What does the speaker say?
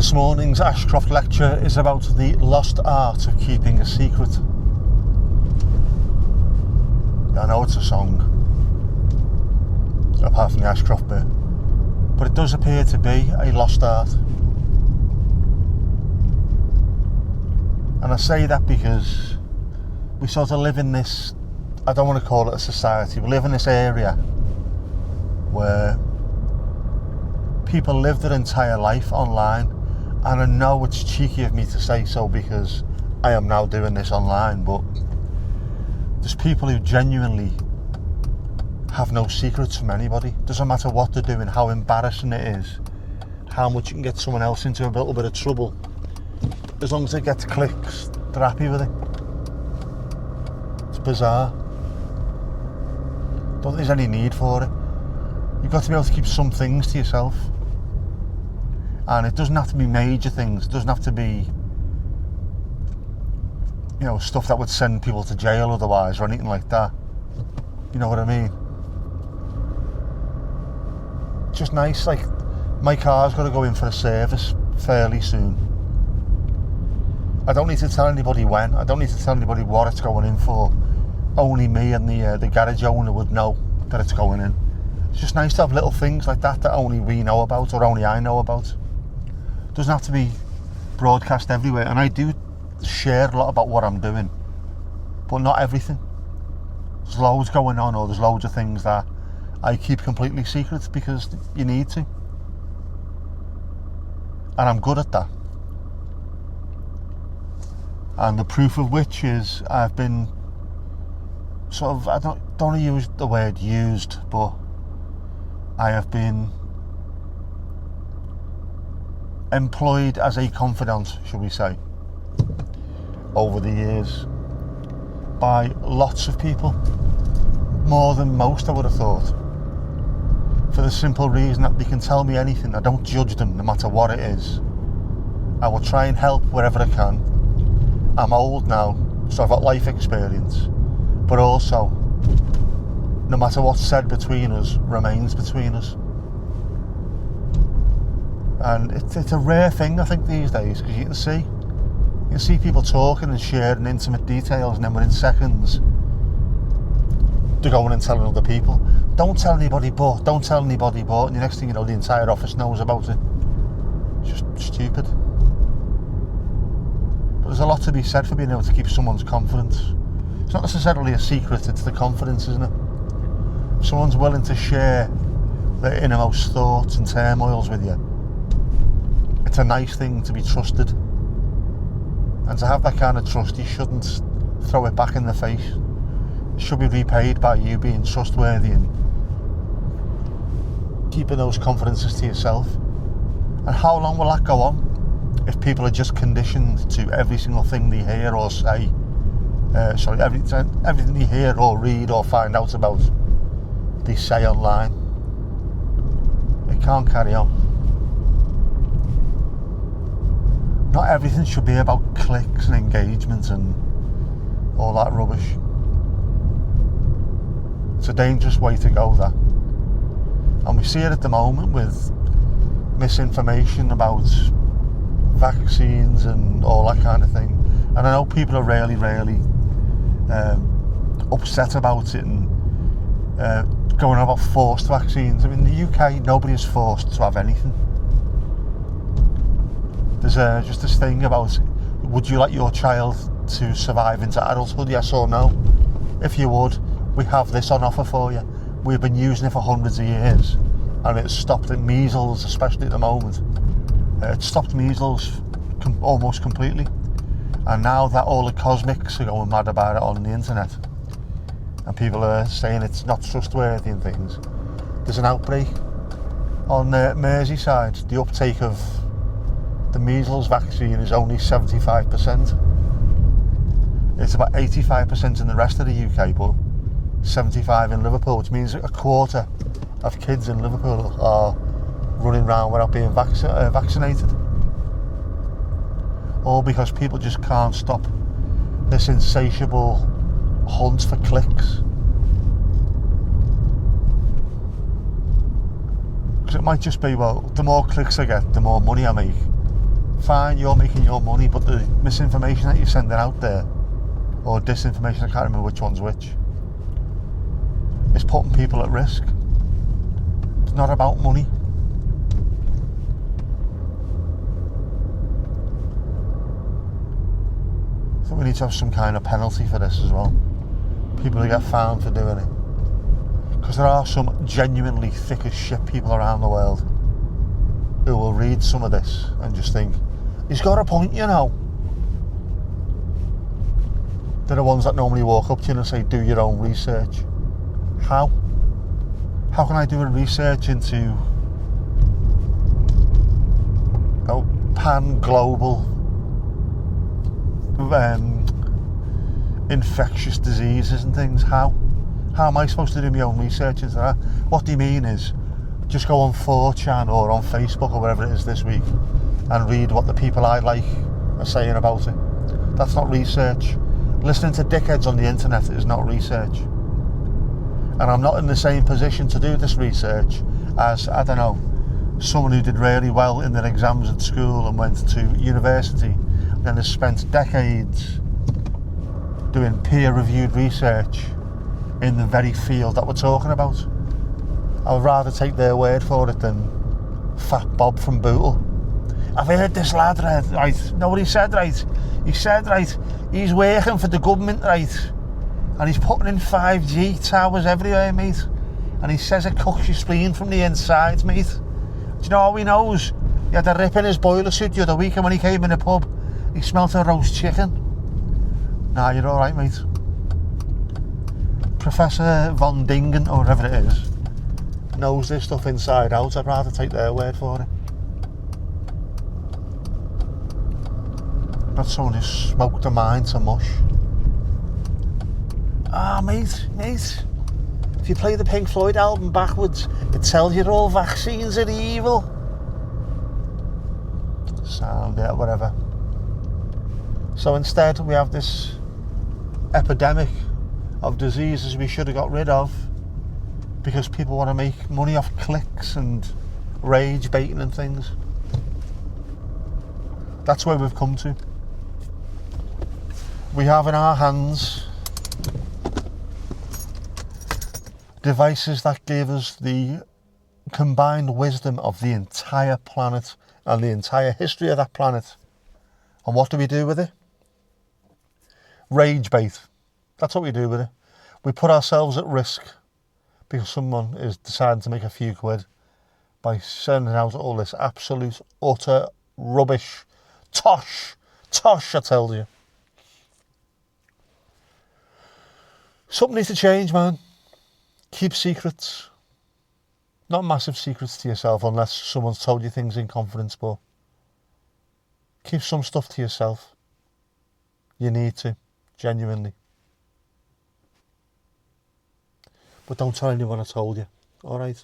This morning's Ashcroft lecture is about the lost art of keeping a secret. Yeah, I know it's a song, apart from the Ashcroft bit, but it does appear to be a lost art. And I say that because we sort of live in this, I don't want to call it a society, we live in this area where people live their entire life online. And I know it's cheeky of me to say so because I am now doing this online, but there's people who genuinely have no secrets from anybody. Doesn't matter what they're doing, how embarrassing it is, how much you can get someone else into a little bit of trouble. As long as it gets clicks, they're happy with it. It's bizarre. Don't think there's any need for it. You've got to be able to keep some things to yourself. And it doesn't have to be major things. It doesn't have to be, you know, stuff that would send people to jail otherwise or anything like that. You know what I mean? Just nice, like, my car's got to go in for a service fairly soon. I don't need to tell anybody when. I don't need to tell anybody what it's going in for. Only me and the garage owner would know that it's going in. It's just nice to have little things like that that only we know about or only I know about. Doesn't have to be broadcast everywhere, and I do share a lot about what I'm doing, but not everything. There's loads going on, or there's loads of things that I keep completely secret because you need to, and I'm good at that. And the proof of which is I've been sort of, I don't want to use the word used, but I have been employed as a confidant, shall we say, over the years by lots of people, more than most I would have thought, for the simple reason that they can tell me anything. I don't judge them no matter what it is. I will try and help wherever I can. I'm old now, so I've got life experience, but also no matter what's said between us remains between us. And it's a rare thing, I think, these days, because you can see people talking and sharing intimate details, and then within seconds they're going and telling other people, don't tell anybody but, and the next thing you know, the entire office knows about it. It's just stupid. But there's a lot to be said for being able to keep someone's confidence. It's not necessarily a secret, it's the confidence, isn't it? If someone's willing to share their innermost thoughts and turmoils with you, it's a nice thing to be trusted, and to have that kind of trust, you shouldn't throw it back in the face. It should be repaid by you being trustworthy and keeping those confidences to yourself. And how long will that go on if people are just conditioned to every single thing they hear or say, everything they hear or read or find out about, they say online? It can't carry on. Not everything should be about clicks and engagement and all that rubbish. It's a dangerous way to go, that. And we see it at the moment with misinformation about vaccines and all that kind of thing. And I know people are really upset about it and going on about forced vaccines. I mean, in the UK, nobody is forced to have anything. There's just this thing about, would you like your child to survive into adulthood, yes or no? If you would, we have this on offer for you. We've been using it for hundreds of years, and it's stopped measles, especially at the moment. It stopped measles almost completely, and now that all the cosmics are going mad about it on the internet, and people are saying it's not trustworthy and things, there's an outbreak on Merseyside. The uptake of the measles vaccine is only 75%. It's about 85% in the rest of the UK, but 75% in Liverpool, which means a quarter of kids in Liverpool are running around without being vaccinated. All because people just can't stop this insatiable hunt for clicks. Because it might just be, well, the more clicks I get, the more money I make. fine, you're making your money, but the misinformation that you're sending out there, or disinformation, I can't remember which one's which, is putting people at risk. It's not about money. I think we need to have some kind of penalty for this as well. People who get found for doing it. Because there are some genuinely thick as shit people around the world who will read some of this and just think, he's got a point, you know. They're the ones that normally walk up to you and say, do your own research. How? How can I do a research into pan-global infectious diseases and things? How am I supposed to do my own research into that? What do you mean is just go on 4chan or on Facebook or wherever it is this week and read what the people I like are saying about it? That's not research. Listening to dickheads on the internet is not research. And I'm not in the same position to do this research as, I don't know, someone who did really well in their exams at school and went to university and then has spent decades doing peer-reviewed research in the very field that we're talking about. I would rather take their word for it than Fat Bob from Bootle. I've heard this lad, right, know what he said, right? He said, right, he's working for the government, right? And he's putting in 5G towers everywhere, mate. And he says it cooks your spleen from the inside, mate. Do you know how he knows? He had a rip in his boiler suit the other week, and when he came in the pub, he smelt a roast chicken. Nah, you're alright, mate. Professor Von Dingen, or whatever it is, knows this stuff inside out. I'd rather take their word for it. Not someone who smoked a mind to mush. Mate, if you play the Pink Floyd album backwards, it tells you all vaccines are evil. Sound, yeah, whatever. So instead, we have this epidemic of diseases we should have got rid of because people want to make money off clicks and rage baiting and things. That's where we've come to. We have in our hands devices that give us the combined wisdom of the entire planet and the entire history of that planet. And what do we do with it? Rage bait. That's what we do with it. We put ourselves at risk because someone is deciding to make a few quid by sending out all this absolute, utter rubbish. Tosh, I tell you. Something needs to change, man. Keep secrets. Not massive secrets to yourself unless someone's told you things in confidence, but keep some stuff to yourself. You need to, genuinely. But don't tell anyone I told you, alright?